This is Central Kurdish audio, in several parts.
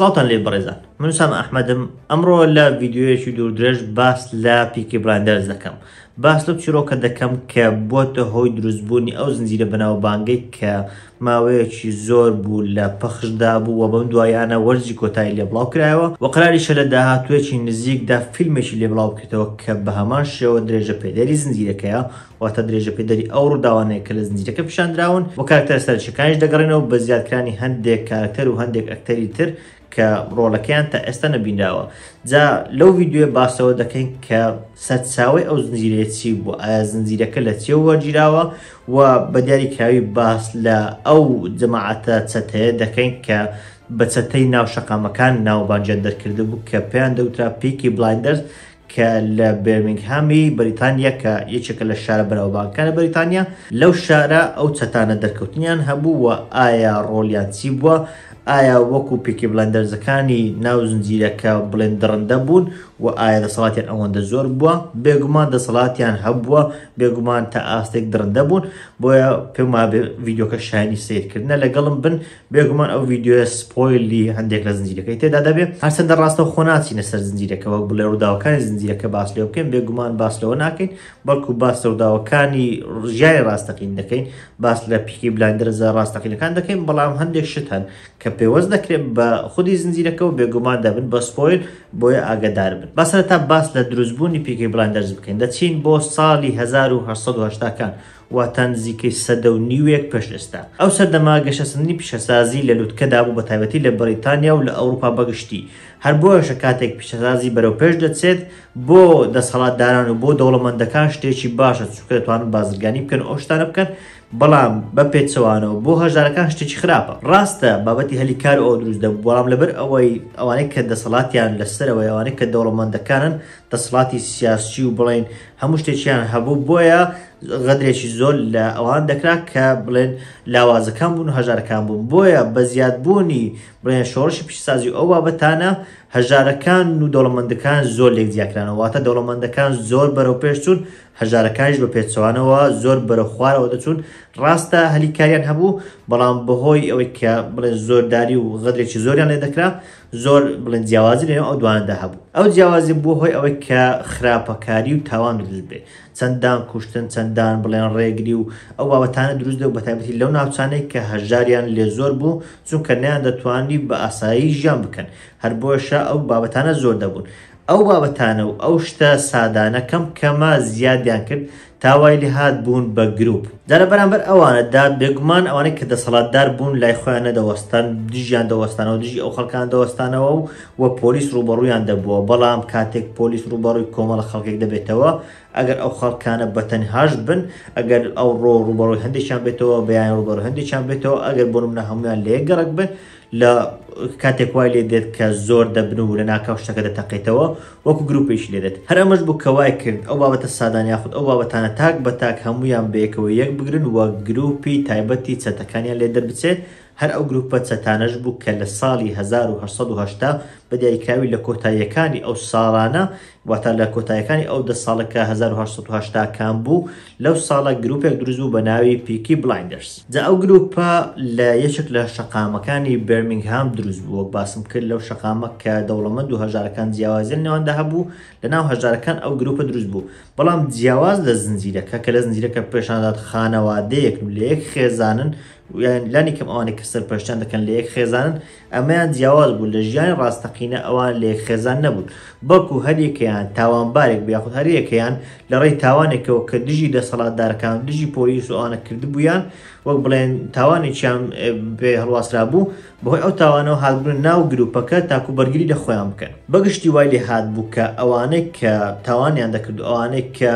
سڵاوتان لێ بەڕێزان، من سام ئەحمەدم. ئەمڕۆ لە ڤیدیۆیەکی دوور درێژ باس لە پیکی بلایندەرز دەکەم. باس لەو چیرۆکە دەکەم کە بۆتە هۆی دروستبوونی ئەو زنجیرە بەناوبانگەی کە ماوەیەکی زۆر بوو لە پەخشدا بوو و بەم دوایانە وەرزی کۆتایی لێ بڵاو کرایەوە و قەراریشە لە داهاتوێکی نزیکدا فیلمێکی لێ بڵاو بکرێتەوە کە بە هەمان شێوە درێژە پێدەری زنجیرەکەیە، واتە درێژە پێدەری ئەو ڕووداوانەیە کە لە زنجیرەکە پیشاندراون و کارکتەر سەرچەکانیش دەگەڕێنەوە بە زیادکرانی هەندێک کارکتەر و هەندێک ئەکتەری تر کە ڕۆڵەکەیان تا ئێستا نەبینراوە. جا لەو ڤیدیۆ باسەوە دەکەین کە سەرچاوی ئەو زنجیرەیە چی بوو، ئایا زنجیرەکە لە چێ وەرگیراوە و بە دیاریکراوی باس لە ئەو جەماعەتە چەتەیە دەکەین کە بە چەتەی ناو شەقامەکان ناوبانجە دەرکرده بوو کە پێیان دەوترا پیکی بلایندەرز کە لە بێرمینگهامی بەریتانیا کە یەکێکە لە شارە بەناوبانگەکانی بەریتانیا لەو شارە ئەو چەتانە دەرکەوتنیان هەبوو و ئایا ڕۆڵیان چی بووە، ئایا وەکو پیکی بلایندەرزەکانی ناو زنجیرەکە بڵێن دڕندە بوون و ئایا دەسەڵاتیان ئەوەندە زۆر بووە. بێگومان دەسەڵاتیان هەبووە، بێگومان تا ئاستێک دڕندە بوون، بۆیە پێم وابێ ڤیدیۆکە شایانی سیرکردنە لەگەڵم بن. بێگومان ئەو ڤیدیۆە سپۆیلی هەندێک لە زنجیرەکەی تێدا دەبێت، هەرچەندە ڕاستە خۆ ناچینە سەر زنجیرەکە وەک بڵێ ڕووداوەکانی زنجیرەکە باس لێ بکەین. بێگومان باس لەوە ناکەین، بەڵکو باس ڕووداوەکانی ژیانی ڕاستەقین دەکەین، باس لە پیکی بلایندەرزە ڕاستەقینەکان دەکەین، بەڵام هەندێک شت هەن کە پێوەست دەکرێت بە خودی زنجیرەکە و بێگومان دەبن بە سپۆیل، بۆیە ئاگادار بن. باسەرەتا باس لە دروستبوونی پیکی بلایندەرز بکەین. دەچین بۆ ساڵی 1880کان واتە نزیکەی سەدە و نیوێک پێش ئێستا. ئەو سەردەما گەشەسەندنی پیشەسازی لە لووتکەدا بوو، بە تایبەتی لە بەریتانیا و لە ئەوروپا بەگشتی. هەر بۆیەشە کاتێک پیشەسازی بەرەو پێش دەچێت بۆ دەسەڵاتداران و بۆ دەوڵەمەندەکان شتێکی باشە، چونکە دەتوانن بازرگانی بکەن ئەو شتانە بکەن، بەڵام بە پێچەوانەوە بۆ هەژارەکان شتێکی خراپە. ڕاستە بابەتی هەلیکار ئەو دروست دەبوو، بەڵام لەبەر ئەوانەی کە دەسەڵاتیان لەسەرەوە، ئەوانەی کە دەوڵەمەندەکانن دەسەڵاتی سیاسی و بڵێن هەموو شتێکیان هەبوو، بۆیە غەدرێکی زۆر لە ئەوان دەکرا کە بڵێن لاوازەکان بوون و هەژارەکان بوون. بۆیە بە زیادبوونی بڵێن شۆڕشی پیشەسازی ئەو بابەتانە هەژارەکان و دەوڵەمەندەکان زۆر لێک جیاکرانەوە، واتە دەوڵەمەندەکان زۆر بەرەو پێش چوون، هەژارەکانیش بە پێچەوانەوە زۆر بەرەو خوارەوە دەچوون. ڕاستە هەلیکاریان هەبوو، بەڵام بەهۆی ئەوەی کە بڵێن زۆرداری و غەدرێکی زۆریان لێ دەکرا، زۆر بڵێن جیاوازی لێنەوە ئەو دوانەدا هەبوو. ئەو جیاوازی بوو هۆی ئەوەی کە خراپەکاری و تاوان دروست بێ، چەندان کوشتن، چەندان بڵێن ڕێگری و ئەو بابەتانە دروست دەبوو، بە تایبەتی لەو ناوچانەی کە هەژاریان لێ زۆر بوو، چونکە نەیان دەتوانی بە ئاسایی ژیان بکەن. هەر بۆیەشە ئەو بابەتانە زۆر دەبوون. ئەو بابەتانە و ئەو شتە سادانە کەم کەمە زیادیان کرد، تاوای لێهات بوون بە گروپ. جا لە بەرامبەر ئەوانەدا بێگومان ئەوانەی کە دەسەڵاتدار بوون لای خۆیان نەدەوەستان، دژیان دەوەستانەوە، دژی ئەو خەڵکان دەوەستانەوە و پۆلیس ڕوبەڕوویان دەبووە. بەڵام کاتێک پۆلیس ڕوبەڕووی کۆمەڵە خەڵکێک دەبێتەوە، ئەگەر ئەو خەڵکانە بەتەنهاش بن، ئەگەر ئەو ڕوبەڕووی هەندێکیان بێتەوە، بەیان ڕوبەڕووی هەندێکیان بێتەوە، ئەگەر بۆ نمونە هەمویان لە یەک گەڕک بن، لە کاتێک وای لێ دێت کە زۆر دەبن و لە ناکاو شتەکە دەتەقێتەوە، وەکو گروپێکی لێ دێت. هەر ئەمەش بوو کە وای کرد ئەو بابەتە سادان یاخود ئەو بابەتانە تاک بە تاک هەمویان بەیەکەوە یەک بگرن و گروپی تایبەتی چەتەکانیان لێ دەربچێت. هەر ئەو گروپە چەتانەش بوو کە لە ساڵی 1880 بە دیاریکراوی لە کۆتاییەکانی ئەو ساڵانە، واتە لە کۆتاییەکانی ئەو 10 ساڵەکە 1880کان بوو، لەو ساڵە گروپێک دروست بوو بە ناوی پیکی بلایندەرز. جا ئەو گروپە لە یەکێک لە شەقامەکانی بێرمینگهام دروست بوو، وەک باسم کرد لەو شەقامە کە دەوڵەمەند و هەژارەکان جیاوازی لەنێواندا هەبوو، لە ناو هەژارەکان ئەو گروپە دروست بوو. بەڵام جیاواز لە زنجیرەکە کە لە زنجیرەکە پێشاندات خانەوادەیەک لە یەک خێزانن، لانی کەم ئەوانێک کە سەرپەرشتیان دەکەن لە یەک خێزانن، ئەمەیان جیاواز بوو، لە ژیانی ڕاستەقینە ئەوان لە یەک خێزان نەبوون، بەڵکو هەریەکەیان تاوانبارێک بوو، یاخود هەریەکەیان لە ڕێی تاوانێکەوە کە دژی دەسەڵاتدارەکان، دژی پۆلیس و ئەوانە کردبوویان، وەک بڵێن تاوانێکیان پێ هەڵواسرا بوو، بەهۆی ئەو تاوانەوە هاتبوون ناو گروپەکە تاکو بەرگری لە خۆیان بکەن. بەگشتی وای لێ هات بوو کە ئەوانەی کە تاوانیان دەکرد، ئەوانەی کە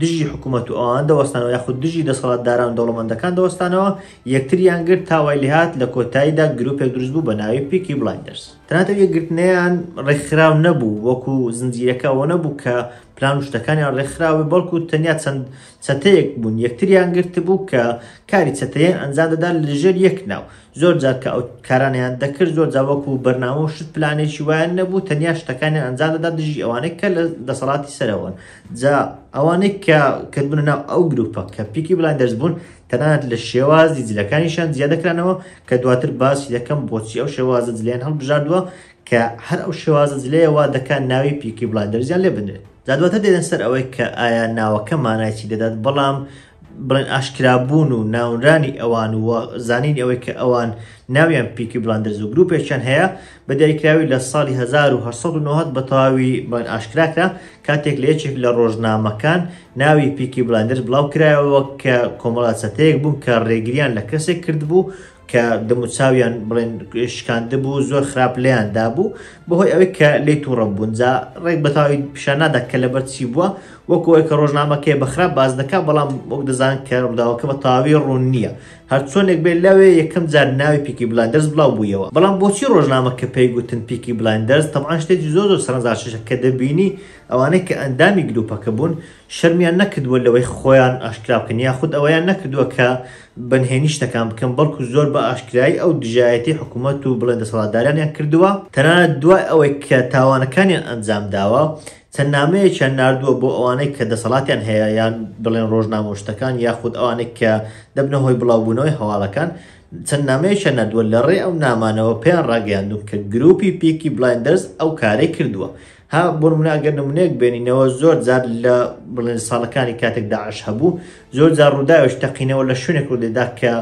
دژی حکوومەت و ئەوان دەوەستانەوە، یاخود دژی دەسەڵاتداران و دەوڵەمەندەکان دەوەستانەوە، یەکتریان گرت، تاوای لێ هات لە کۆتاییدا گروپێک دروست بوو بە ناوی پیکی بلایندەرز. تەنانەت یەکگرتنیان ڕێکخراو نەبوو، وەکو زنجیرەکە ئەوە نەبوو کە پلان و شتەکانیان ڕێکخراوە بەڵکو تەنیا چەند چەتەیەک بوون یەکتریان گرت بوو کە کاری چەتەیەن ئەنجام دەدا لەژێر یەک ناو زۆر جار کە ئەو کارانیان دەکرد زۆر جا وەکو بەرنامە و شت پلانێکی وایان نەبوو تەنیا شتەکانیان ئەنجام دەدا دژی ئەوانەی کە لە دەسەڵاتی سەرەوەن جا ئەوانەی کە کردبوونە ناو ئەو گروپە کە پیکی بلایندەرز بوون تەنانەت لە شێوازی جلەکانیشان زیادەکرانەوە کە دواتر باسی دەکەم بۆچی ئەو شێوازە جلەیان هەڵبژاردووە کە هەر ئەو شێوازە جلەیەوە دەکات ناوی پیکی بلایندەرزیان لێ بنێت جا دواتر دێدەن سەر ئەوەی کە ئایا ناوەکە مانایکی دەدات بەڵام بڵێن ئاشکرابوون و ناونرانی ئەوان و زانین ئەوەی کە ئەوان ناویان پیکی بلایندەرز و گروپێکیان هەیە بە دیاریکراوی لە ساڵی 1990 بە تەواوی بڵێن ئاشکراکرا کاتێک لە یەکێک لە ڕۆژنامەکان ناوی پیکی بلایندەرز بڵاو کرایەوە کە کۆمەڵە چەتەیەک بوون کە ڕێگریان لە کەسێک کردبوو کە دەموچاویان بڵێن شکاندبوو زۆر خراپ لێیان دابوو بەهۆی ئەوەی کە لی تووڕە بوون جا ڕێک بەتاوی پیشان نادا کە لەبەر چی بووە وەکەوەی کە ڕۆژنامەکەی بەخراپ باز دەکات بەڵام وەک دەزانن کە ڕووداوەکە بە تەواوی ڕوون نییە هەر چۆنێک بێت لەوێ یەکەم جار ناوی پیکی بلایندەرز بڵاو بوویەوە بەڵام بۆچی ڕۆژنامەکە پێی گوتن پیکی بلایندەرز تەبعاً شتێکی زۆر سەرنجڕاکێشە کە دەبینی ئەوانەی کە ئەندامی گروپەکە بوون شەرمیان نەکردووە لەوەی خۆیان ئاشکرا بکەن یاخود ئەوەیان نەکردووە کە بەنهێنی شتەکان بکەن بەڵکو زۆر بە ئاشکرایی ئەو دژایەتی حکوومەت و بڵێن دەسەڵاتداریان کردووە تەنانەت دوای ئەوەی کە تاوانەکانیان ئەنجام داوە چەند نامەیەکیان ناردووە بۆ ئەوانەی کە دەسەڵاتیان هەیە یان بڵێن ڕۆژنامە شتەکان یاخود ئەوانەی کە دەبنە هۆی بڵاوبوونەوەی هەواڵەکان چەند نامەیەکیان نردووە لە ڕێ ئەو نامانەوە پێیان ڕاگەیاندوون کە گروپی پیکی بلایندەرز ئەو کارەی کردووە ها بۆ نمونە ئەگەر نمونەیەک بێنینەوە زۆر جار لە بڵێن ساڵەکانی کاتێک داعش هەبوو زۆر جار ڕووداوێش تەقینەوە لە شوێنێک ڕوودەدا کە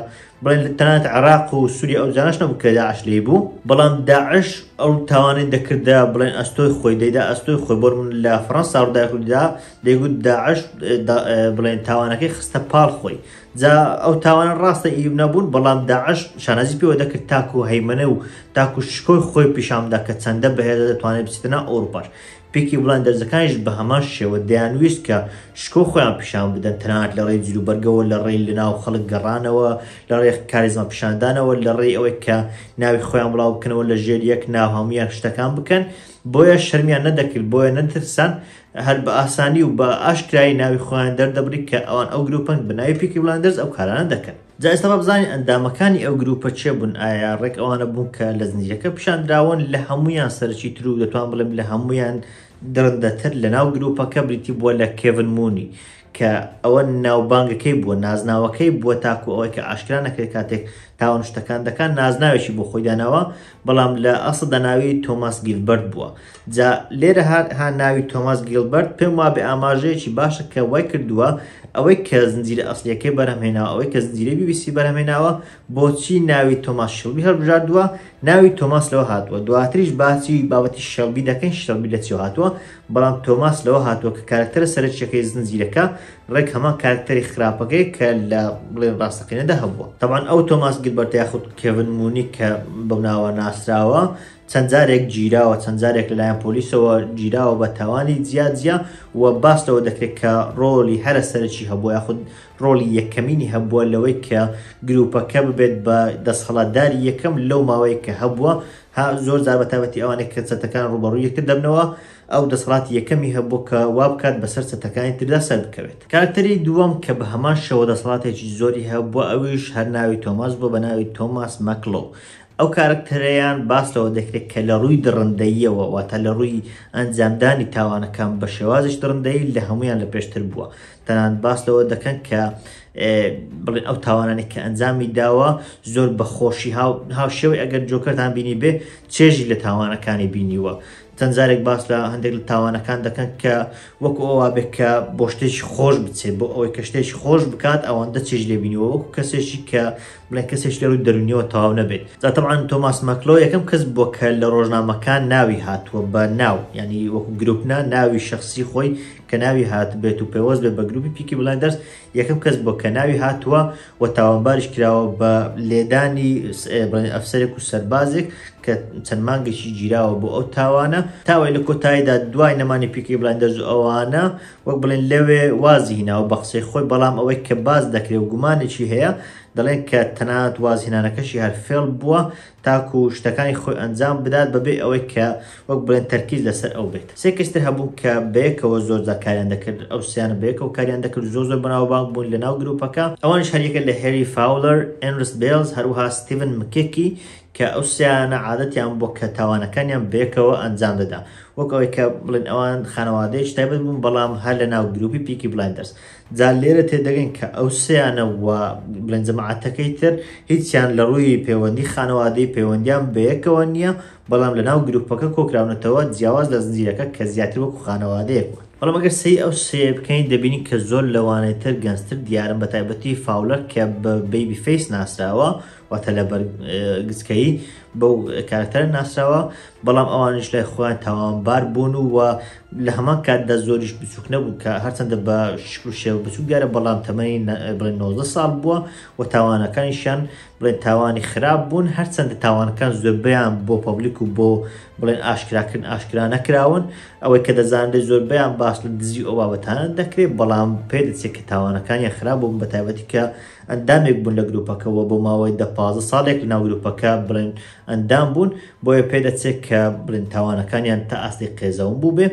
بڵێن تەنانەت عێراق و سووریا ئەو جانەش نەبوو کە داعش لێ بوو بەڵام داعش ئەو تاوانەی دەکردا بڵێن ئەستۆی خۆی دەیدا ئەستۆی خۆی بۆ لە فەڕەنسا ڕووداوێک ڕوویدا دەیگوت داعش بڵێن تاوانەکەی خستە پاڵ خۆی جا ئەو تاوانە ڕاستە ئیب نەبوون بەڵام داعش شانازی پێوە دەکرد تاکو هەیمنە و تاکو شکۆی خۆی پیشامدا کە چەندە بەهێزە دەتوانێت بچێتە ئەوروپاش پیکی بلایندەرزەکانیش بە هەمان شێوە دەیانویست کە شکۆ خۆیان پیشان بدەن تەنانەت لە ڕێی جلوبەرگەوە لە ڕێی لەناو خەڵک گەڕانەوە لە ڕێی کاریزما پیشاندانەوە لە ڕێی ئەوەی کە ناوی خۆیان بڵاو بکەنەوە لە ژێر یەک ناو هەمویان شتەکان بکەن بۆیە شەرمیان نەدەکرد بۆیە نەترسان هەر بە ئاسانی و بە ئاشکرایی ناوی خۆیان دەردەبری کە ئەوان ئەو گروپن بە ناوی پیکی بلایندەرز ئەو کارانە دەکەن جا ئێستا بزانین ئەندامەکانی ئەو گروپە چێ بوون ئایا ڕێک ئەوانە بوون کە لە زنجیرەکە پیشاندراون لە هەمویان سەرچی تر و دەتوان بڵێم لە هەمویان درەندەتر لە ناو گروپەکە بریتی بووە لە کێڤن مونی کە ئەوە ناوبانگەکەی بووە نازناوەکەی بووە تاکو ئەوەی کە ئاشکرا نەکرێت کاتێک تاوان شتەکان دەکەن نازناوێکی بۆ خۆی داناوە بەڵام لە ئەسڵدا ناوی تۆماس گیلبەرت بووە جا لێرە ها ناوی تۆماس گیلبەرت پێم وا بێ ئاماژەیەکی باشە کە وای کردووە ئەوەی کە زنجیرە ئەسلیەکەی بەرهەمهێناوە ئەوەی کە زنجیرە BBC بەرهەمهێناوە بۆچی ناوی تۆماس شێلبی هەڵبژاردووە ناوی تۆماس لەوە هاتووە دواتریش باسی بابەتی شێلبی دەکەین شێلبی لە چێوە هاتووە بەڵام تۆماس لەوە هاتووە کە کارکتەرە سەرچیەکەی زنجیرەکە ڕێک هەمان کارکتەری خراپەکەی کە لە بڵێن ڕاستەقینەدا هەبووە طبعاً ئەو تۆماس گیلبەرت یاخود کێڤن مونی کە بەو ناوە ناسراوە چەند جارێک گیراوە چەند جارێک لەلایەن پۆلیسەوە گیراوە بە تاوانی جیا و باس لەوە دەکرێت کە ڕۆلی هەرە سەرچی هەبووە یاخود ڕۆلی یەکەمینی هەبووە لەوەی کە گروپەکە ببێت بە دەسەڵاتداری یەکەم لەو ماوەیە کە هەبووە زۆر جار بە تایبەتی ئەوانەیە کە چەتەکان ڕوبەڕووی یەکتر دەبنەوە ئەو دەسەڵاتی یەکەمی هەبوو کە وا بکات بەسەر چەتەکانی تردا سەر بکەوێت کارکتەری دووەم کە بە هەمان شەوە دەسەڵاتێکی زۆری هەبووە ئەویش هەر ناوی تۆماس بووە بە ناوی تۆماس مەکلۆ ئەو کارکتەرەیان باس لەوە دەکرێت کە لە ڕووی دڕندەییەوە واتە لە ڕووی ئەنجامدانی تاوانەکان بە شێوازش دڕندەیی لە هەمویان لە پێشتر بووە تەنانەت باس لەوە دەکەن کە بڵێن ئەو تاوانانی کە ئەنجامی داوە زۆر بەخۆشی هاوشێوەی ئەگەر جۆکەتان بینی بێ چێژی لە تاوانەکانی بینیوە چەند جارێک باس لە هەندێک لە تاوانەکان دەکەن کە وەکو ئەوە بێت کە بۆ شتێکی خۆش بچێت بۆ ئەوەی کە شتێکی خۆش بکات ئەوەندە چێژ لێ بینیوە وەکو کەسێکی کە بڵێن کەسێک لە ڕووی دەرونیەوە تەواو نەبێت جا طبعاً تۆماس مەکلۆ یەکەم کەس بووە کە لە ڕۆژنامەکان ناوی هاتووە بە ناو ینی وەکو گروپنا ناوی شخصی خۆی کە ناوی هات بێت و پێوەست بێت بە گروپی پیکی بلایندەرز یەکەم کەس بووە کە ناوی هاتووە و تاوانباریش کراوە بە لێدانی ئەفسەرێک و سەربازێک کە چەند مانگێکی گیراوە بۆ ئەو تاوانە تاوای لە کۆتاییدا دوای نەمانی پیکی بلایندەرز و ئەوانە وەک بڵێن لەوێ وازی هیناوە بە قسەی خۆی بەڵام ئەوەی کە باز دەکرێت و گومانێکی هەیە دەڵێن کە تەنانەت وازهێنانەکەشی هەر فێڵ بووە تاکو شتەکانی خۆی ئەنجام بدات بەبێ ئەوەی کە وەک بڵێن تەرکیز لەسەر ئەو بێت. سێ کەستر هەبوو کە بەیەکەوە زۆر جار کاریان دەکرد، ئەو سییانە بەیەکەوە کاریان دەکرد، زۆر بەناوبانگ بوون لەناو گروپەکە. ئەوانش هەریەکە لە هێری فاولەر، ئێنرس بیلز، هەروەها ستیڤن مکێکی کە ئەو سییانە عادەتیان بۆ کە تاوانەکانیان بەیەکەوە ئەنجام دەدا، وەک ئەوەی کە بڵێن ئەوان خانەوادەیەکی تایبەت بوون بەڵام هەر لە ناو گروپی پیکی بلایندەرز. جا لێرە تێدەگەن کە ئەو سییانە وە بڵێن جەماعەتەکەی تر هیچیان لە ڕووی پەیوەندی خانەوادەی پەیوەندیان بەیەکەوە نییە، بەڵام لە ناو گروپەکە کۆکراونەتەوە جیاواز لە زنجیرەکە کە زیاتر وەکو خانەوادەیەک بوون. بەڵام ئەگەر سەی ئەو سێ بکەین دەبینی کە زۆر لەوانەی تر گەنجتر دیارن، بە تایبەتی فاولەر کە بە بیبی فیس ناسراوە واتە لە بەرگچکەی بەو کارکتەرە ناسراوە، بەڵام ئەوانش لای خۆیان تاوانبار بوون و لە هەمان کاتدا زۆریش بچووک نەبوو کە هەرچەندە بە شکل و شێوە بچووک دیارە، بەڵام تەمەنی بڵێن 19 ساڵ بووە و تاوانەکانیشیان بڵێن تاوانی خراپ بوون، هەرچەندە تاوانەکان زۆربەیان بۆ پەبلیک و بۆ بڵێن ئاشکراکردن ئاشکرا نەکراون، ئەوەی کە دەزانرێت زۆربەیان باس لە دزی ئەو بابەتانە دەکرێت، بەڵام پێ دەچێت کە تاوانەکانیان خراپ بوون، بە تایبەتی کە ئەندامێک بوون لە گروپەکەەوە بۆ ماوەی 15 ساڵێک لە ناو گروپەکە بڵێن ئەندام بوون، بۆیە پێ دەچێت کە بڵێن تاوانەکانیان تا ئاستی قێزەون بوو بێ،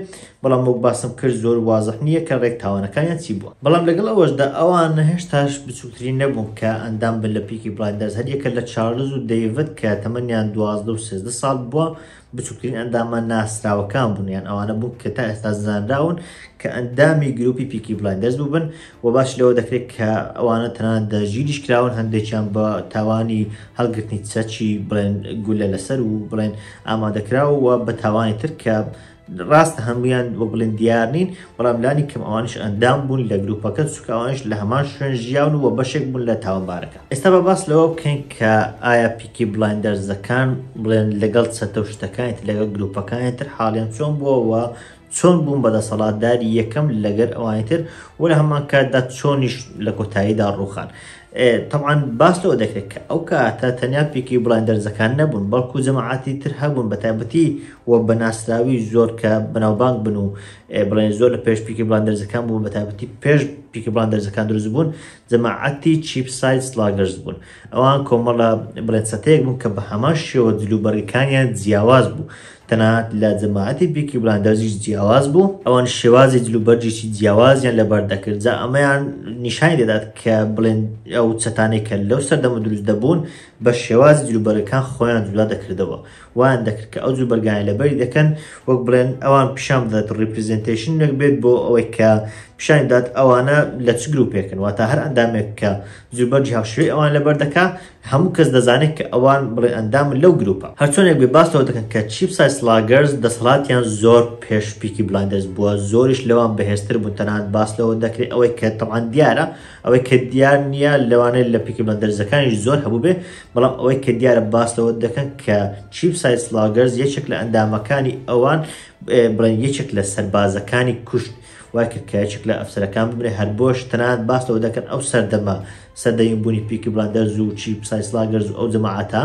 بەڵام وەک باسم کرد زۆر وازح نییە کە ڕێک تاوانەکانیان چی بووە. بەڵام لەگەڵ ئەوەشدا ئەوان هێشتاش بچووترین نەبوون کە ئەندام بن لە پیکی بلایندەرز، هەریەکە لە چارلز و دەیڤد کە تەمەنیان 12 و 13 ساڵ بووە بچووترین ئەندامان ناسراوەکان بوون، یان ئەوانە بوون کە تا ئێستا زانراون کە ئەندامی گروپی پیکی بلایندەرز بووبن، و باش لەوە دەکرێت کە ئەوانە تەنانەت داژیریش کراون، هەندێکیان بە تاوانی هەڵگرتنی چەچی بڵێن گولە لەسەر و بڵێن ئامادەکراوە و بە تاوانی تر کە ڕاستە هەمویان وە بڵێن دیار نین، بەڵام لانی کەم ئەوانش ئەندام بوون لە گروپەکە چووکەوانش لە هەمان شوێن ژیاون و بەشێک بوون لە تاوانبارەکە. ئێستا بە باس لەوە بکەین کە ئایا پیکی بلایندەرزەکان بڵێن لەگەڵ چەتە و شتەکانی تر لەگەڵ گروپەکانی تر حاڵیان چۆن بووەوە، چۆن بوون بەدەسەڵاتداری یەکەم لەگەر ئەوانی تر، و لە هەمان کاتدا چۆنیش لە کۆتاییدا ڕووخان. طبعا باس لەوە دەکرێت کە ئەو کاتە تەنیا پیکی بلایندەرزەکان نەبوون، بەڵکو جەماعەتی تر هەبوون بە تایبەتی و بە ناسراوی زۆر کە بەناوبانگ بن و بڵێن زۆر لە پێش پیکی بلایندەرزەکان بوون، بە تایبەتی پێش پیکی بلایندەرزەکان دروست بوون جەماعەتی چیپساید سلاگەرز بوون. ئەوان کۆمەڵە بڵێن چەتەیەک بوون کە بە هەمان شێوە جلوبەرەکانیان جیاواز بوو، تەنانەت لە جەماعەتی پیکی بلایندەرزیش جیاواز بوو، ئەوان شێوازی جلوبەرجێکی جیاوازیان لەبەر دەکرد. جا ئەمەیان نیشانی دەدات کە بڵێن ئەو چەتانەی کە لەو سەردەمە دروست دەبوون بە شێوازی جلوبەرەکان خۆیان جولا دەکردەوە، وان دەکرد کە ئەو جلوبەرگانی لەبەری دەکەن، وەک بڵێن ئەوان پیشان بدات ڕیپرزنتیشنێک بێت بۆ ئەوەی کە پیشانی دات ئەوانە لە چ گروپێکن، واتە هەر ئەندامێک کە جلوبەرجی هاوشێوەی ئەوان لەبەر دەکا هەموو کەس دەزانێت کە ئەوان بڵێ ئەندامن لەو گروپە. هەرچۆنێک بێ باس لەوە دەکەن کە چیپساید سلاگەرز دەسەڵاتیان زۆر پێش پیکی بلایندەرز بووە، زۆریش لەوان بەهێزتر بوون، تەنانەت باس لەوە دەکرێت ئەوەی کە تەبعاً دیارە، ئەوەی کە دیار نییە لەوانەیە لە پیکی بلایندەرزەکانیش زۆر هەبوو بێ، بەڵام ئەوەی کە دیارە باس لەوە دەکەن کە چیپساید سلاگەرز یەکێک لە ئەندامەکانی ئەوان بڵێن یەکێک لە سەربازەکانی کوشت، وای کرد کە یەکێک لە ئەفسەرەکان ببرێ هەر بۆش تەنانەت باس لەوە دەکەن ئەو سەردەمە سەردەمی بوونی پیکی بلایندەرز و چیپساید سلاگەرز و ئەو جەماعەتە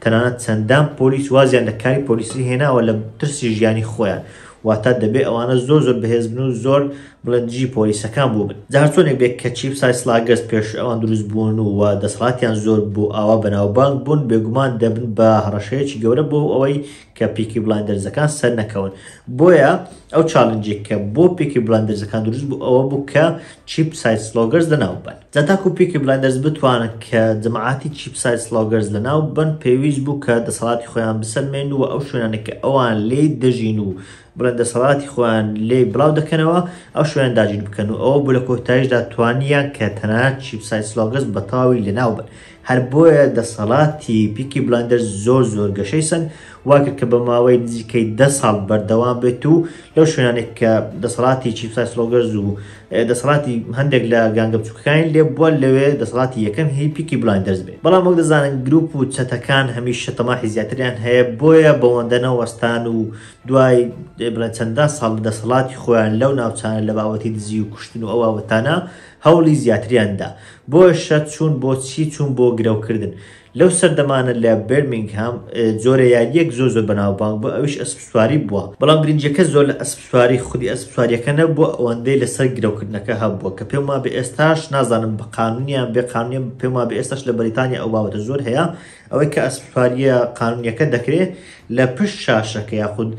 تەنانەت چەندان پۆلیس وازیان لە کاری پۆلیسی هێناوە لە ترسی ژیانی خۆیان، واتە دەبێ ئەوانە زۆر بەهێز بن و زۆر بڵێن جی پۆلیسەکان بوو بن. جا هەرچۆنێک بێت کە چیپساید سلاگەرز پێش ئەوان دروست بوون و دەسەڵاتیان زۆر بوو ئاوا بەناوبانگ بوون، بێگومان دەبن بە هەڕەشەیەکی گەورە بۆ ئەوەی کە پیکی بلایندەرزەکان سەر نەکەون. بۆیە ئەو چالنجێک کە بۆ پیکی بلایندەرزەکان دروست بوو ئەوە بوو کە چیپساید سلاگەرز لەناو بن. جا تاکو پیکی بلایندەرز بتوانن کە جەماعەتی چیپساید سلاگەرز لەناو بن، پێویست بوو کە دەسەڵاتی خۆیان بسەلمێن و ئەو شوێنانێک کە ئەوان لێی دەژین و بڵێن دەسەڵاتی خۆیان لێ بڵاو دەکەنەوە ئەو شوێن داگیر بکەن و ئەوە بوو لە کۆتاییشدا توانیان کە تەنانەت چیپساید سلاگەرز بە تاوی لەناو بن. هەر بۆیە دەسەڵاتی پیکی بلایندەرز زۆر گەشەی سن، واکرد کە بە ماوەی نزیکەی 10 ساڵ بەردەوام بێت و لەو شوێنانێک کە دەسەڵاتی چیپساید سلاگەرز و دەسەڵاتی هەندێک لە گانگە بچووکەکانی لێ بووە لەوێ دەسەڵاتی یەکەم هی پیکی بلایندەرز بێت. بەڵام وەک دەزانن گروپ و چەتەکان هەمیشە تەماحی زیاتریان هەیە، بۆیە بەوەندە نەوەستان و دوای بڵێن چەندان ساڵ دەسەڵاتی خۆیان لەو ناوچانە لە بابەتی دزی و کوشتن و ئەو بابەتانە هەوڵی زیاتریاندا بۆشە چوون بۆچی چوون بۆ گرەوکردن لەو سەردەمانە لە بێرمینگهام جۆرە یاریەک زۆر بەناوبانگ بوو ئەویش ئەسپسواری بووە بەڵام گرنگجەکە زۆر لە ئەسپسواری خودی ئەسپسواریەکە نەبووە ئەوەندەی لەسەر گرەوکردنەکە هەبووە کە پێم وابێ ئێستاش نازانم بە قانونیان بێ قانونیان پێم وابێ ئێستاش لە بەریتانیا ئەو بابەتە زۆر هەیە ئەوەی کە ئەسپسواریە قانونیەکە دەکرێت لە پشت شاشەکە یاخود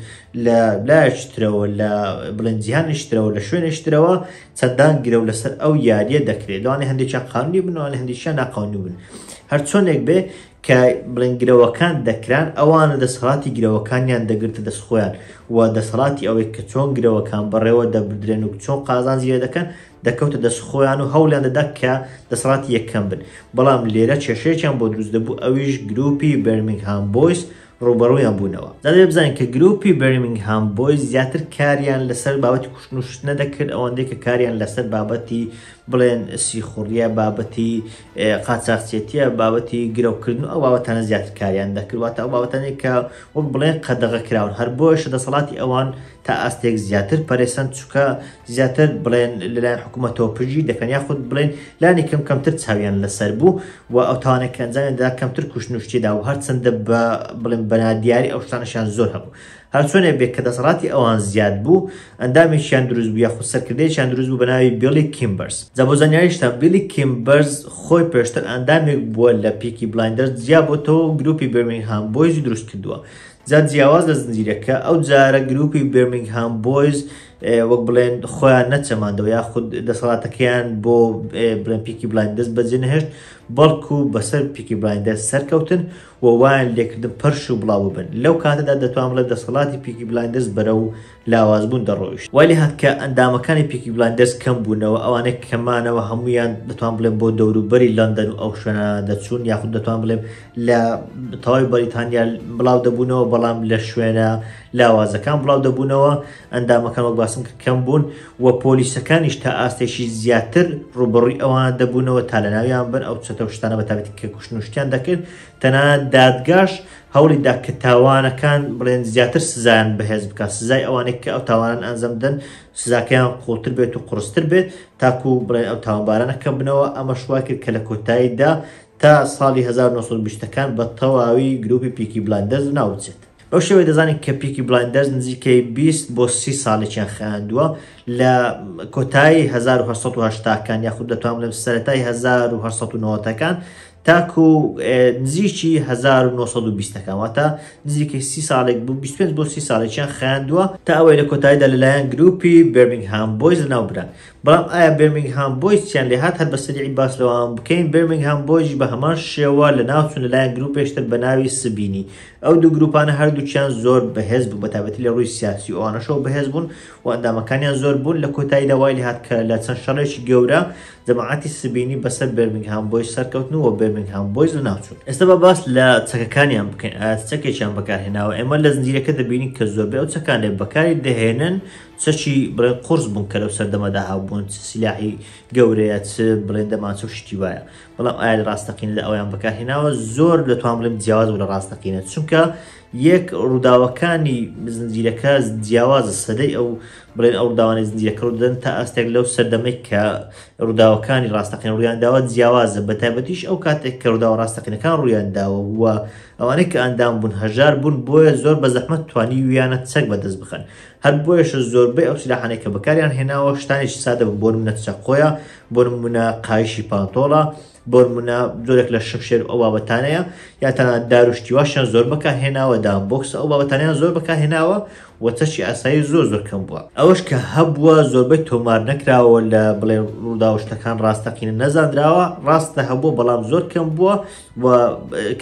لە لایەشترەوە لە بڵێن جیهانیشترەوە لە شوێنیشترەوە چەندان گرەو لەسەر ئەو یاریە دەکرێت لەوانەیە هەندێکیان قانونی بن و هەندێکیان ناقانونی بن هەر چۆنێک بێ کە بڵێن گرەوەکان دەکران ئەوانە دەسەڵاتی گرەوەکانیان دەگرتە دەستخۆیان و دەسەڵاتی ئەوەی کە چۆن گرەوەکان بەڕێوە دەبدرێن و چۆن قازان زیێ دەکەن دەکەوتە دەستخۆیان و هەوڵیان دەدا کە دەسەڵاتی یەکەم بن بەڵام لێرە کێشەیەکیان بۆ دروست دەبوو ئەویش گروپی بەرمینگهام بۆیز ڕوبەڕوویان بوونەوە دەبێت بزانین کە گروپی بەرمینگهام بۆیز زیاتر کاریان لەسەر بابەتی کوشتنوشتنە دەکرد ئەوەندەی کە کاریان لەسەر بابەتی بڵێن سیخوڕیە بابەتی قاچاقچێتیە بابەتی گرەوکردن و ئەو بابەتانە زیاتر کاریان دەکردواتە ئەو بابەتانەی کە وەک بڵێن قەدەغە کراون هەر بۆیشە دەسەڵاتی ئەوان تا ئاستێک زیاتر پەرێسەند چووکە زیاتر بڵێن لەلایەن حکوومەتەوە پژی دەکەن یاخود بڵێن لانی کەمتر چاویان لەسەر بوو و ئەو تاوانێک ئەنجامیاندا کەمتر کوشتنوشتیدا و هەرچەندە بە بڵێن بەنادیاری ئەو شتانەشیان زۆر هەبوو هەر چۆنێ بێت کە دەسەڵاتی ئەوان زیاد بوو ئەندامێکیان دروست بوو یاخود سەرکردەیەکیان دروست بوو بە ناوی بیلی کیمبەرز جا بۆ زانیاریشتان بیلی کیمبەرز خۆی پێشتر ئەندامێک بووە لە پیکی بلایندەرز جیا بۆتەوە گروپی بەرمینگهام بۆیزی دروست کردووە جا جیاواز لە زنجیرەکە ئەو جارە گروپی بەرمینگهام بۆیز وەک بڵێن خۆیان نەچەماندەوە یاخود دەسەڵاتەکەیان بۆ بڵێن پیکی بلایندەرز بەجێ نەهێشت بەڵکو بەسەر پیکی بلایندەرز سەرکەوتن و وایان لێکردن پەرش و بڵاو بن لەو کاتەدا دەتوان بڵێت دەسەڵاتی پیکی بلایندەرز بەرە و لاوازبوون دەڕۆیشت وای لێ هات کە ئەندامەکانی پیکی بلایندەرز کەم بوونەوە ئەوانەیە کەمانەوە هەمویان دەتوان بڵێن بۆ دەوروبەری لەندەن و ئەو شوێنە دەچوون یاخود دەتوان بڵێن لە تەواوی بەریتانیا بڵاو دەبوونەوە بەڵام لە شوێنە لاوازەکان بڵاو دەبوونەوە ئەندامەکان وەک باسم کرد کەم بوون و پۆلیسەکانیش تا ئاستێکی زیاتر ڕوبەڕووی ئەوان دەبوونەوە تا لە ناویان بن ئەو چەتە شتانە بەتابەتی کە کوشتنوشتیان دەکرد تەنانەت دادگاش هەوڵیدا کە تاوانەکان بڵێن زیاتر سزایان بەهێز بکات سزای ئەوانەی کە ئەو تاوانان ئەنجام دەن سزاکەیان قوڵتر بێت و قورستر بێت تاکو بڵێن ئەو تاوانبارانەکە بنەوە ئەمە شوا کرد کە لە کۆتاییدا تا ساڵی 1920ەکان بە تەواوی گروپی پیکی بلایندەرز ناوچێت بەو شێوەیە دەزانین کە پیکی بلایندەرز نزیکەی 20 بۆ 30 ساڵێکیان خایاندووە لە کۆتایی 1970کان یاخود دەتوان بڵێم سەرەتای 1990کان تاکو نزیکی 1920کان واتە نزیکەی 30 ساڵێک بوو 25 بۆ 30 ساڵێکیان خایاندووە تا ئەوەی لە کۆتاییدا لەلایەن گروپی بەرمینگهام بۆیز لەناوبران بەڵام ئایا بەرمینگهام بۆیز چیان لێ هات هەر بە سەریعی باس لەوان بکەین بەرمینگهام بۆیژی بە هەمان شێوە لە ناوچوون لەلایەن گروپێشتر بە ناوی سبینی ئەو دوو گروپانە هەردووچیان زۆر بەهێز بوو بەتابەتی لە ڕووی سیاسی و ئەوانەشەوە بەهێز بوون و ئەندامەکانیان زۆر بوون لە کۆتاییدا وای لێ هات کە لە چەند شەڕێکی گەورە جەماعەتی سبینی بەسەر بەرمینگهام بۆیز سەرکەوتن و بەرمینگهام بۆیز لەناوچوون ئێستا بە باس لە چەکەکانیان بکەین ئایا چەکێکیان بەکارهێناوە ئێمە لە زنجیرەکە دەبینین کە زۆربەی ئەو چەکانێ بەکاری دەهێنن چەکی بڵێن قورس بوون کە لەو سەردەمەدا هاوبوون سیلاحی گەورەیە چ بڵێن دەمانچە و شتی وایە بەڵام ئایا لە ڕاستەقینەدا ئەویان بەکارهێناوە زۆر دەتوان بڵێم جیاواز و لە ڕاستەقینە چونکە یەک ڕووداوەکانی زنجیرەکە جیاوازە سەدەی ئەو بڵێن ئەو ڕووداوانەی زنجیرەکە ڕوودەدەن تا ئەستێک لەو سەردەمەی کە ڕووداوەکانی ڕاستەقین ڕوویانداوە جیاوازە بەتایبەتیش ئەو کاتێک کە ڕووداوە ڕاستەقینەکان ڕوویانداوە وە ئەوانەی کە ئەندام بوون هەژار بوون بۆیە زۆر بە زەحمەت توانی ویانە چەک بەدەست بخەن هەر بۆیەشە زۆربەی ئەو سلاحانەی کە بەکاریان هێناوە شتانێکی سادە بۆ نمونە چەقۆیە بۆ نمونە قایشی پانتۆڵە بۆ نمونە زۆرێک لە شەمشێر ئەو بابەتانەیە یا تەنانەت داروشتیواشیان زۆر بەکارهێناوە دامبۆکس ئەو بابەتانیان زۆر بەکارهێناوە و چەکی ئاسایی زۆر کەم بووە ئەوەش کە هەبووە زۆربەی تۆمار نەکراوە لە بڵێ ڕووداوشتەکان ڕاستەقینە نەزاندراوە ڕاستە هەبووە بەڵام زۆر کەم بووە و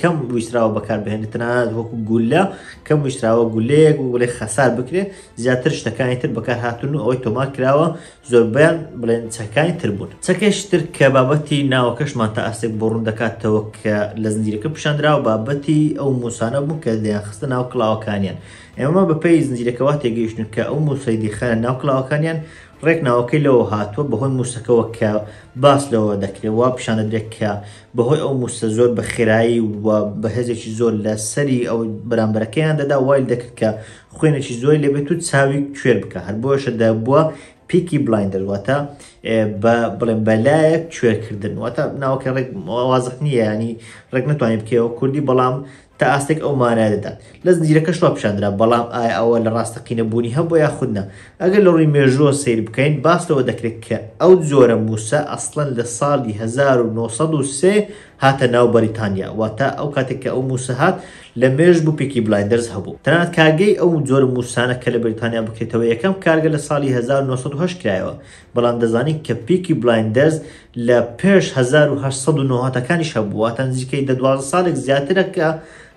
کەم ویستراوە بەکاربهێنێت تەنانەت وەکو گولە کەم ویستراوە گولەیەک و بڵێ خەسار بکرێت زیاتر شتەکانی تر بەکار هاتون و ئەوەی تۆمار کراوە زۆربیان بڵێن چەکانی تر بوون چەکێکی تر کە بابەتی ناوەکەشمان تا ئاستێک بۆ ڕوون دەکاتەوە کە لە زنجیرەکە پیشاندراوە بابەتی ئەو موسانە بوون کە دەیان خستە ناو کڵاوەکانیان ئێمە بەپێی زنجیرەکەەوە تێگەیشتن کە ئەو موسەیدی خانە ناو کڵاوەکانیان ڕێک ناوەکەی لەوە هاتووە بەهۆی موسەکەەوە کە باس لەوە دەکرێت وا پیشانە درێت کە بەهۆی ئەو موسە زۆر بە خێرایی و بەهێزێکی زۆر لە سەری ئەو بەرامبەرەکەیان دەدا وایل دەکرد کە خوێنێکی زۆری لەبێت و چاوی کوێر بکە هەر بۆشە دەبووە پیکی بلایندەر واتە بڵێن بەلایەک کوێرکردن واتە ناوەکە ڕێک وازق نییە ینی ڕێک نتوانێت بکەوە کوردی بەڵام تا ئاستێک ئەو مانای دەدات لە زنجیرەکەش وا پیشاندرا بەڵام ئایا ئەوە لە ڕاستەقینەبوونی هەبوو یا خودنا ئەگەر لە ڕووی مێژووە سیر بکەین باستەوە دەکرێت کە ئەو جۆرە موسە ئەسڵەن لە ساڵی 1903 هاتە ناو بەریتانیا واتە ئەو کاتێک کە ئەو موسە هات لە مێژ بوو پیکی بلایندەرز هەبوو تەنانەت کارگەی ئەو جۆرە موسانە کە لە بریتانیا بکرێتەوە یەکەم کارگە لە ساڵی 1970 کرایەوە بەڵام دەزانین کە پیکی بلایندەرز لە پێش 1990ەکانیش هەبوو واتە نزیکەی 12 ساڵێک زیاترە کە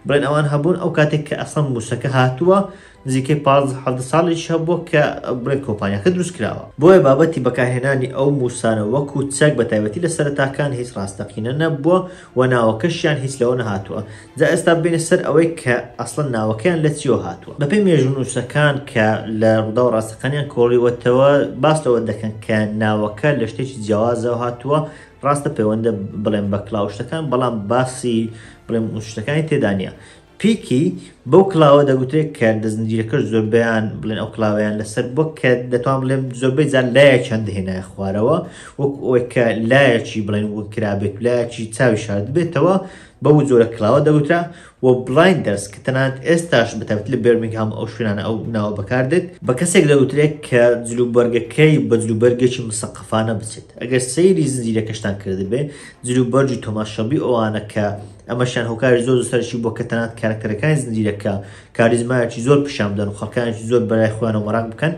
بڵێن ئەوان هەبوون ئەو کاتێک کە ئەسڵەن موسەکە هاتووە نزیکەی 15 ساڵێک هەبووە کە بڵێن کۆمپانیاکە دروست کراوە بۆیە بابەتی بەکارهێنانی ئەو موسانە وەکو چەک بە تایبەتی لە سەرەتاکان هیچ ڕاستەقینە نەبووە و ناوەکەشیان هیچ لەوە نەهاتووە جا ئێستا بینە سەر ئەوەی کە ئەسڵەن ناوەکەیان لە چیەوە هاتووە بەپێی مێژوونووسەکان کە لە ڕوودا و ڕاستەقانیان کۆڕیوەتەوە باستەوە دەکەن کە ناوەکە لە شتێکی جیاوازەوە هاتووە ڕاستە پەیوەندە بڵێن بە کلااوشتەکان بەڵام باسی بڵێن شتەکانی تێدا نیە پیکی بەو کلااوە دەگوترێت کە دەستنجیرەکەش زۆربیان بڵێن ئەو کلااویان لەسەر بۆ کە دەتوان بڵێن زۆربەی جار لایەکیان دەهێنایە خوارەوە وەک ئەوەی کە لایەکی بڵێن وەک کرابێت لایەکی چاوی شارد بێتەوە بەو جۆرە کلااوە دەگوترا و بلایندەرز کە تەنانەت ئێستاش بەتابەت لە بێرمینگهام ئەو شوێنانە ئەو ناوە بەکاردێت بە کەسێک دەگوترێت کە جلوبەرگەکەی بە جلوبەرگێکی مسەقفانە بچێت ئەگەر سەیری زنجیرەکەشتان کردبێ جلوبەرجی تۆماس شەلبی ئەوانە کە ئەمەشان هۆکاری زۆر سەرشی بۆ کە تەنانەت کارکتەرەکانی زنجیرەکە کاریزمایەکی زۆر پیشان بدەن و خەڵکانێکی زۆر بەلای خۆیان و مەراق بکەن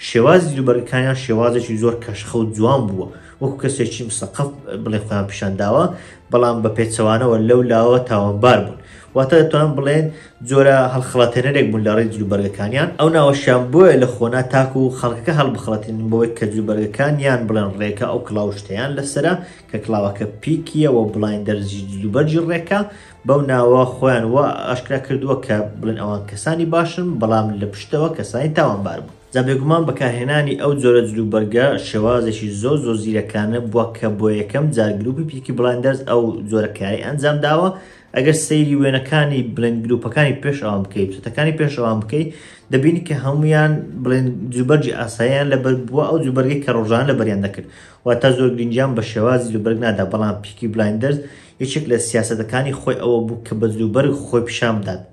شێوازی جلوبەرگەکانیان شێوازێکی زۆر کەشخە و جوان بووە وەکو کەسێکی مسەقف بڵێ خۆیان پیشانداوە بەڵام بە پێچەوانەوە لەو لاوە تاوانبار بوون واتە دەتوان بڵێن جۆرە هەڵخەڵاتێنەرێک بوون لە ڕێی جلوبەرگەکانیان ئەو ناوەشیان بۆیە لە خۆنا تاکو و خەڵکەکە هەڵبخەڵەتێنن بۆی کە جلوبەرگەکانیان بڵێن ڕێکە ئەو کلااوشتیان لەسرە کە کلااوەکە پیکیە و بلایندەرزی جلوبەرجی ڕێکە بەو ناوە خۆیان وە ئاشکرا کردووە کە بڵێن ئەوان کەسانی باشن بەڵام لە پشتەوە کەسانی تاوانبار بوون جا بێگومان بەکارهێنانی ئەو جۆرە جلوبەرگە شێوازێکی زۆر زیرەکانە بووە کە بۆ یەکەم جار گروپی پیکی بلایندەرز ئەو جۆرە کاری ئەنجام داوە ئەگەر سەیری وێنەکانی بڵێن گروپەکانی پێش ئەوان بکەیت چتەکانی پێش ئەوان بکەیت دەبینی کە هەمویان بڵێن جلوبەرجی ئاساییان لەبەر بووە ئەو جلوبەرگی کە ڕۆژان لەبەریان دەکرد واتە زۆر گرنگیان بە شێوازی جلوبەرگ نادا بەڵام پیکی بلایندەرز یەکێک لە سیاسەتەکانی خۆی ئەوە بوو کە بە جلوبەرگ خۆی پیشان بدات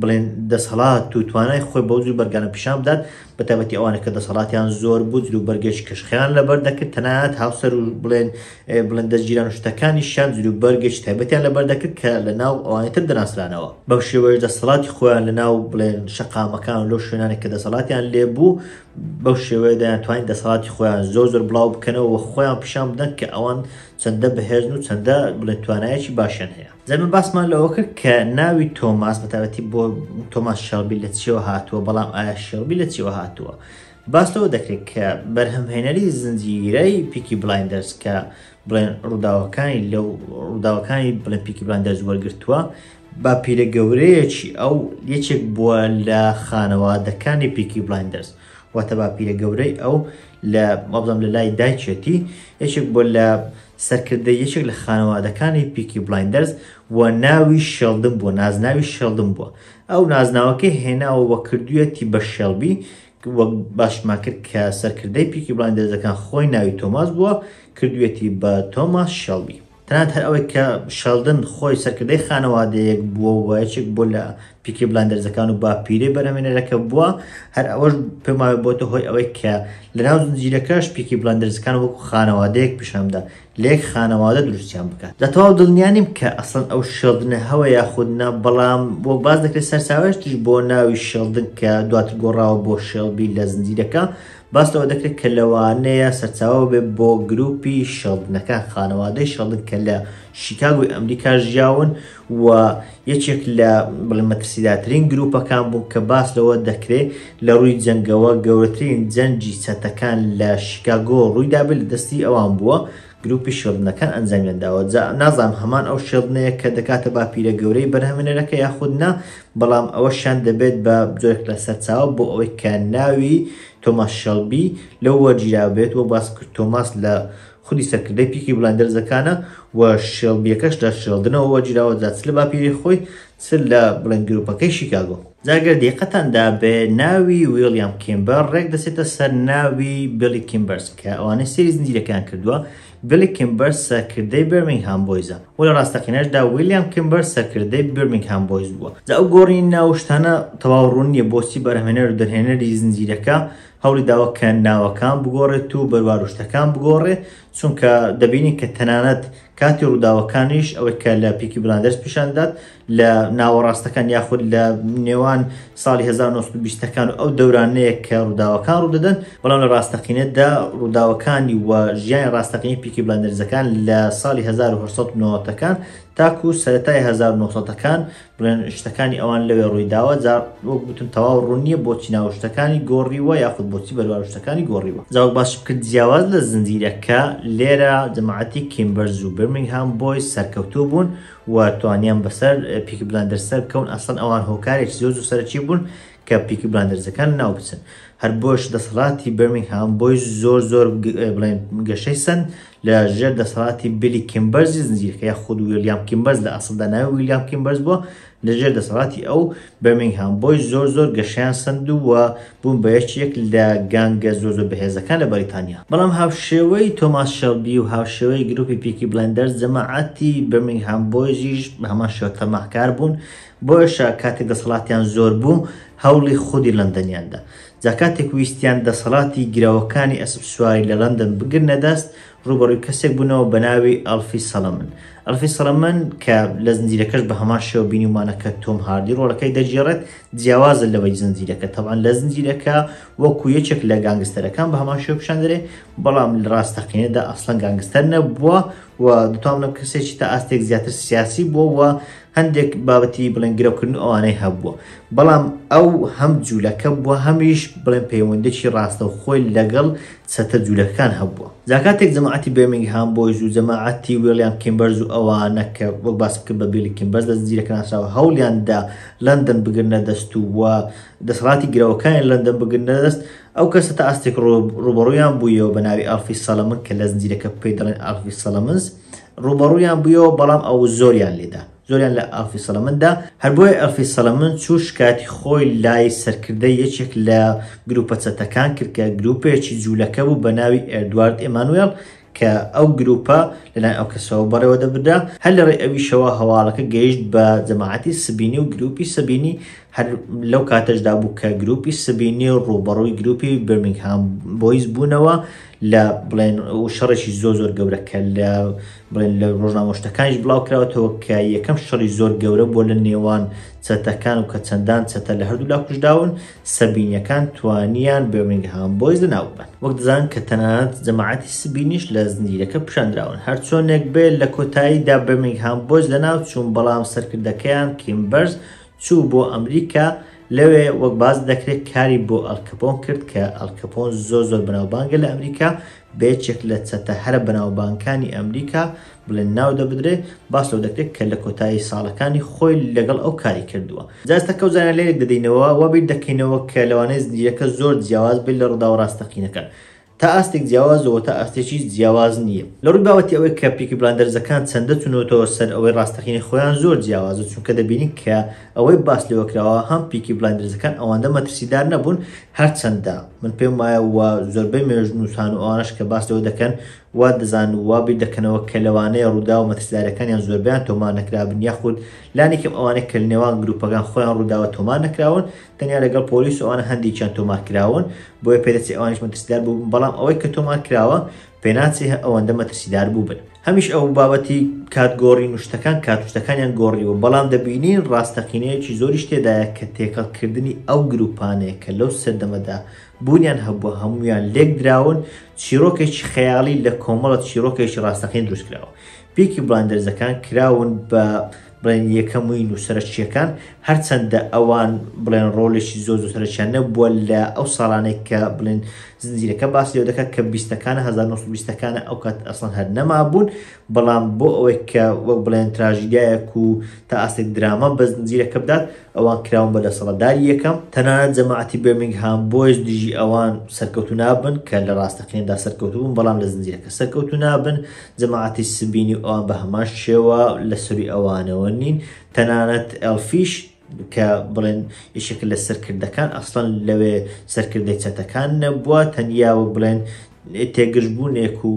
بڵێن دەسەڵات و توانای خۆی بەو جلوبەرگانە پیشان بدات بە تایبەتی ئەوانە کە دەسەڵاتیان زۆر بوو جلوبەرگێکی کەشخیان لەبەر دەکرد تەنانەت هاوسەر و بڵێن دەستگیران و شتەکانیشیان جلوبەرگێکی تایبەتیان لەبەر دەکرد کە لە ناو ئەوانەتر دەناسرانەوە بەو شێوەیە دەسەڵاتی خۆیان لە ناو بڵێن شەقامەکان و لەو شوێنانێک کە دەسەڵاتیان لێ بوو بەو شێوەیە دەیانتوانین دەسەڵاتی خۆیان زۆر بڵاو بکەنەوە و خۆیان پیشان بدەن کە ئەوان چەندە بەهێزن و چەندە بڵێن توانایەکی باشیان هەیە زەمن باسمان لەوە کرد کە ناوی تۆماس بەتابەتی بۆ تۆماس شەلبی لە چیەوە هاتووە بەڵام ئایا شەلبی لە چیەوە هاتووە باستەوە دەکرێت کە بەرهەمهێنەری زنجیرەی پیکی بلایندەرز کە بڵێن ڕووداوەکانی بڵێن پیکی بلایندەرز وەرگرتووە با پیرە گەورەیەکی ئەو یەکێک بووە لە خانەوادەکانی پیکی بلایندەرز واتە با پیرە گەورەی ئەو لە مەبزەم لە لای دایکێتی یەکێک بۆ لە سەرکردەی یەکێک لە خانەوادەکانی پیکی بلایندەرز و ناوی شێلدن بووە نازناوی شێلدن بووە ئەو نازناوەکەی هێناوە وە کردوویەتی بە شێلبی وەک باشمان کرد کە سەرکردەی پیکی بلایندەرزەکان خۆی ناوی تۆماس بووە کردوویەتی بە تۆماس شێلبی تەنانەت هەر ئەوەی کە شێلدن خۆی سەرکردەی خانەوادەیەک بووە و یەکێک بۆ لە پیکی بلایندەرزەکان و باپیرەی بەرهەمهێنەرەکە بووە هەر ئەوەش پێماوێ بۆتە هۆی ئەوەی کە لە ناو زنجیرەکەش پیکی بلایندەرزەکان وەکو خانەوادەیەک پیشاندا لێک خانەوادە دروستیان بکات دەتەواو دڵنیانیم کە ئەسڵەن ئەو شێلدنە هەوە یاخودنا بەڵام بۆ باز دەکرێت سەرچاوەشتش بۆ ناوی شێلدن کە دواتر گۆڕاوە بۆ شێلبی لە زنجیرەکە باستەوە دەکرێت کە لەوانەیە سەرچاوە بێ بۆ گروپی شێلدنەکان خانەوادەی شێلدن کە لە شیکاگۆی ئەمریکا ژیاون و یەکێک لە بڵێن مەترسیداترین گروپەکان بوو کە باس لەوە دەکرێت لە ڕووی جەنگەوە گەورەترین جەنگی چەتەکان لە شیکاگۆ ڕوویدا بێت لە دەستی ئەوان بووە گروپی شێلدنەکان ئەنجامیانداوە نازانم هەمان ئەو شێلدنەیە کە دەکاتە باپیرە گەورەی بەرهەمهێنەرەکە یاخودنا بەڵام ئەوەشیان دەبێت بە جۆرێک لە سەرچاوە بۆ ئەوەی کە ناوی تۆماس شێلبی لەو وەرگیرا بێت و باس کرد تۆماس لە خودی سەرکردەی پیکی بلایندەرزەکانە و شێلبیەکەش لە شێلدنەوە وەرگیراوە جات لە باپیری خۆی سر لە بڵێن گروپەکەی شیکاگۆ. جاگەر دیقەتاندا بێ ناوی ویلیام کیمبەر ڕێک دەسێتە سەر ناوی بیلی کیمبەرس کە ئەوانەی سێری زنجیرەکان کردووە. بیلی کیمبەرس سەرکردەی بەرمینگهام بۆیزە و لە ڕاستەقینەشدا ویلیام کیمبەرس سەرکردەی بەرمینگهام بۆیز بووە. جا ئەو گۆڕینی ناوشتانە تەواو ڕوون نییە بۆچی بەرهەمهێنەر و دەرهێنەری زنجیرەکە هەوڵی داوە کە ناوەکان بگۆڕێت و بەرواروشتەکان بگۆڕێ، چونکە دەبینی کە تەنانەت کاتی ڕووداوەکانیش ئەوەی کە لە پیکی بلاندرز پیشاندات لە ناوەڕاستەکان یاخود لە نێوان ساڵی 1920ەکان و ئەو دەورانەیە کە ڕووداوەکان ڕوودەدەن، بەڵام لە ڕاستەقینەتدا ڕووداوەکانی و ژیانی ڕاستەقینی پیکی بلاندرزەکان لە ساڵی 1990ەکان تاکو سەرەتای 1990ەکان بڵێن شتەکانی ئەوان لەوێ ڕوویداوە. جا وەک گوتم تەواو ڕوون نییە بۆچی ناوشتەکانی گۆڕیوە یاخود بۆچی بەرواروشتەکانی گۆڕیوە. جاوەک باشم کرد جیاواز لە زنجیرەکە لێرە جەماعەتی کیمبەرز و بەرمینگهام بۆیز سەرکەوتوو بوون و توانیان بەسەر پیکی بلاندرز سەر بکەون. ئەسڵەن ئەوان هۆکارێکی زۆر و سەرەکی بوون کە پیکی بلاندرزەکان ناو بچن. هەر بۆش دەسەڵاتی بەرمینگهام بۆیز زۆر بڵێن گەشەی سند لە ژێر دەسەڵاتی بیلی کیمبەرزی زنجیرەکە یاخود ویلیام کیمبەرز لە ئەسڵدا ناوی ویلیام کیمبەرز بووە، لە ژێر دەسەڵاتی ئەو بەرمینگهام بۆیز زۆر گەشەیان سند و بوون بە یەکێک لە گانگە زۆر بەهێزەکان لە بەریتانیا. بەڵام هاوشێوەی تۆماس شێلبی و هاوشێوەی گروپی پیکی بلاندرز جەماعەتی بەرمینگهام بۆیزیش بە هەمان شێوە تەماحکار بوون، بۆیشە کاتێک دەسەڵاتیان زۆر بوو هەوڵی خودی لەندەنیاندا. جا کاتێک ویستیان دەسەڵاتی گیراوەکانی ئەسب سواری لە لەندەن بگرنە دەست، ڕوبەڕووی کەسێک بوونەوە بە ناوی ئەلفی سەڵەمن. ئەلفی سەڵەمن کە لە زنجیرەکەش بە هەمان شێوە بینیمانەکە تۆم هاردی ڕۆڵەکەی دەجێڕێت جیاوازە لەوەی زنجیرەکە. تەوان لە زنجیرەکە وەکو یەکێک لە گانگستەرەکان بە هەمان شێوە پیشان دەرێ، بەڵام لە ڕاستەقینەدا ئەسڵەن گانگستەر نەبووە و دەتوانم کەسێکی تا ئاستێک زیاتر سیاسی بووە و هەندێک بابەتی بڵێن گرەوکردن ئەوانەی هەبووە، بەڵام ئەو هەم جوولەکە بووە هەمیش بڵێن پەیوەندێکی ڕاستە و خۆی لەگەڵ چەتە جوولەکان هەبووە. جاکاتێک جەماعەتی بەرمینگهام بۆیز و جەماعەتی ویلیام کیمبەرز و ئەوانە کە وەک باس کرد بە بیلی کیمبەرز لە زنجیرەکە ناسراوە هەوڵیاندا لەندەن بگرنە دەست و دەسەڵاتی گرەوەکانی لەندەن بگرنە دەست، ئەو کەسە تا ئاستێک ڕوبەڕوویان بوویەوە بە ناوی ئەلفی سەڵەمن کە لە زنجیرەکە پێی دەڵێن ئەلفی سەڵەمنز ڕوبەڕوویان بوویەوە، بەڵام ئەو زۆریان لێدا زۆریان لە ئەلفی سەڵەمندا. هەر بۆیە ئەلفی سەڵەمن چوش کاتی خۆی لای سەرکردەی یەکێک لە گروپە چەتەکان کرد کە گروپێکی جوولەکە بوو بە ناوی ئێدوارد ئێمانوێل کە ئەو گروپە لەلای ئەو کەسەوە بەڕێوە دەبردا. هەر لەڕێی ئەویشەوە هەواڵەکە گەیشت بە جەماعەتی سبینی و گروپی سبینی. هەر لەو کاتەشدا بوو کە گروپی سبینی و ڕوبەڕووی گروپی بەرمینگهام بۆیز بوونەوە لە بڵێن و شەڕێکی زۆر گەورەکە لە بڵێن لە ڕۆژنامۆشتەکانیش بڵاو کراوەتەوە کە یەکەم شەڕی زۆر گەورە بۆ لە نێوان چەتەکان و کە چەندان چەتە لە هەردوو لا کوژداون سەبینیەکان توانیان بەرمینگهام بۆیز لەناوبن. وەک دەزانن کە تەنانەت جەماعەتی سبینیش لە زنجیرەکە پیشاندراون. هەر چۆنێک بێت لە کۆتاییدا بەرمینگهام بۆیز لەناو چوون، بەڵام سەرکردەکەیان کیمبەرز چوو بۆ ئەمریکا. لەوێ وەک باز دەکرێت کاری بۆ ئەلکەپۆن کرد کە ئەلکەپۆن زۆر بەناوبانگە لە ئەمریکا، بێچێک لە چەتە هەرە بەناوبانگەکانی ئەمریکا بڵێن ناو دەبدرێت. باس لەو دەکرێت کە لە کۆتایی ساڵەکانی خۆی لەگەڵ ئەو کاری کردووە. جاستەکە و زانە لێرێک دەدەینەوە وابیر دەکەینەوە کە لەوانەیە زنجیرەکە زۆر جیاواز بێت لە ڕوودا و ڕاستەقینەکان. تا ئاستێک جیاوازەوە تا ئاستێکی جیاواز نییە. لە ڕووی باوەتی ئەوەی کە پیکی بلاندرزەکان چەندە چونەوەتەوە سەر ئەوەی ڕاستەقینی خۆیان زۆر جیاوازە، چونکە دەبینین کە ئەوەی باس لێوە کراوە هەم پیکی بلاندرزەکان ئەوەندە مەترسیدار نەبوون هەرچەندە من پێم وایە و زۆربەی مێژنووسان و ئەوانش کە باس لەوە دەکەن وا دەزان و وابیر دەکەنەوە کە لەوانەیە ڕوودا و مەترسیدارەکانیان زۆربیان تۆمان نەکرابن یاخود لانێکم ئەوانەیە کە نێوان گروپەکان خۆیان ڕووداوە تۆمان نەکراون، تەنیا لەگەڵ پۆلیس و ئەوانە هەندێکیان تۆمار کراون بۆیە پێدەچێت ئەوانیش مەترسیدار بوون، بەڵام ئەوەی کە تۆمار کراوە پێناچێ ئەوەندە مەترسیدار بوو بن. هەمیش ئەو بابەتی کاتگۆڕی نوشتەکان کاتوشتەکانیان گۆڕیوە، بەڵام دەبینین ڕاستەقینەیەکی زۆریش تێدایە کە تێکەڵکردنی ئەو گروپانەیە کە لەو سەردەمەدا بوونیان هەبووە هەمویان لێک دراون چیرۆکێکی خەیاڵی لە کۆمەڵە چیرۆکێکی ڕاستەقین دروست کراوە. پیکی بلاندرزەکان کراون بە بڵێن یەکەمووی نووسەرچیەکان، هەرچەندە ئەوان بڵێن ڕۆڵێکی زۆر سەرچیان نەبووە لە ئەو ساڵانێک کە بڵێن زنجیرەکە باس لێ دەکات کە 20ەکانە 1920ەکانە ئەو کات ئەسڵەن هەر نەمابوون بەڵام بۆ ئەوەی کە وەک بڵێن تراژیدایەک و تا ئاستێک دراما بە زنجیرەکە بدات ئەوان کراون بە دەسەڵاتداری یەکەم تەنانەت جەماعەتی بێرمینگهام بۆیس دژی ئەوان سەرکەوتو نابن کە لە ڕاستەقینەدا سەرکەوتو بوون بەڵام لە زنجیرەکە سەرکەوتو نابن جەماعەتی سبینی ئەوان بە هەمان شێوە لە سەروی ئەوانەوە نین تەنانەت ئەلفیش کە بڵێن یشێکە لە سەرکردەکان ئەسڵەن لەوێ سەرکردەی چەتەکان نەبووە تەنیا وەک بڵێن تێگەشتبوونێک و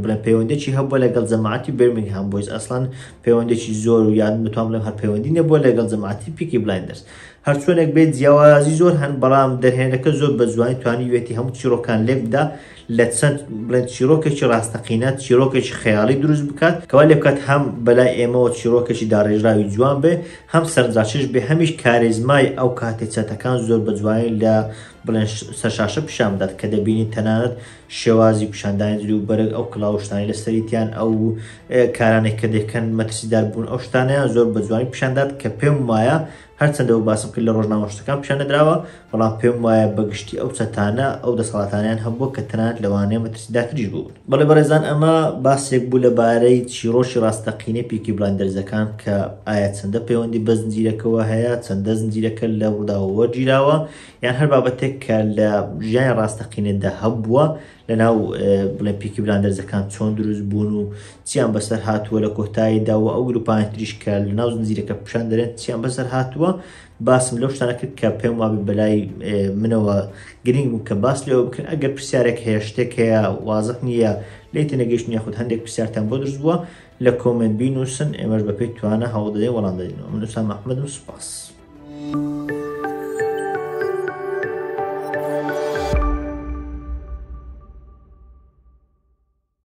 بڵێن پەیوەندێکی هەبووە لەگەڵ جەماعەتی بێرمینگهام بۆیس ئەسڵەن پەیوەندێکی زۆر و یان بتوان بڵێم هەر پەیوەندی نەبووە لەگەڵ جەماعەتی پیکی بلایندەرز هەرچۆنێک بێت جیاوازی زۆر هەن بەڵام دەرهێنەکە زۆر بە جوانی توانی وێتی هەموو چیرۆکان لێک بدا لە چەند بڵێن چیرۆکێکی ڕاستەقینە چیرۆکێکی خەیاڵی دروست بکات کەوا لێ بکات هەم بەلای ئێمەوە چیرۆکێکی داڕێژراوی جوان بێ هەم سەرنجاچش بێ هەمیش کارێزمای ئەو کاتێ چەتەکان زۆر بە جوانی لە بڵێن سەرشاشە پیشان بدات کە دەبینی تەنانەت شێوازی پیشاندانی و بەرەک ئەو کڵاوشتانی لە سەریتیان ئەو کارانێک کە دەکەن مەترسیدار بوون ئەو شتانیان زۆر بە جوانی پیشاندات کە پێم وایە هەرچەندەوە باسم کرد لە ڕۆژنامەشتەکان پیشان نەدراوە بەڵام پێم وایە بەگشتی ئەو چەتانە ئەو دەسەڵاتانیان هەبووە کە تەنانەت لەوانەیە مەترسیدارتریش بوون بەڵێ بەڕێزان ئەمە باسێک بوو لەبارەی چیرۆشی ڕاستەقینەی پیکی بلایندەرزەکان کە ئایا چەندە پەیوەندی بە زنجیرەکەەوە هەیە چەندە زنجیرەکە لە ڕووداوە گیراوە یان هەر بابەتێک کە لە ژیانی ڕاستەقینەدا هەبووە لەناو بڵێن پیکی بلایندەرزەکان چۆن دروست بوون و چیان بەسەر هاتووە لە کۆتاییدا و ئەو گروپانی تریش کە لەناو زنجیرەکە پیشان دەرێن چیان بەسەر هاتووە باسم لەو شتانە کرد کە پێم وابێ بەلای منەوە گرنگ بوو کە باس لێەوە بکەن ئەگەر پرسیارێک هەیە شتێک هەیە وازح نییە لێتە نەگەیشتنی یاخود هەندێک پرسیارتان بۆ دروست بووە لە کۆمنت بینووسن ئێمەش بەپێی توانە هەوڵ دەدەین وەڵام دەدەینەوە من ئوسام ئەحمەدم سوپاس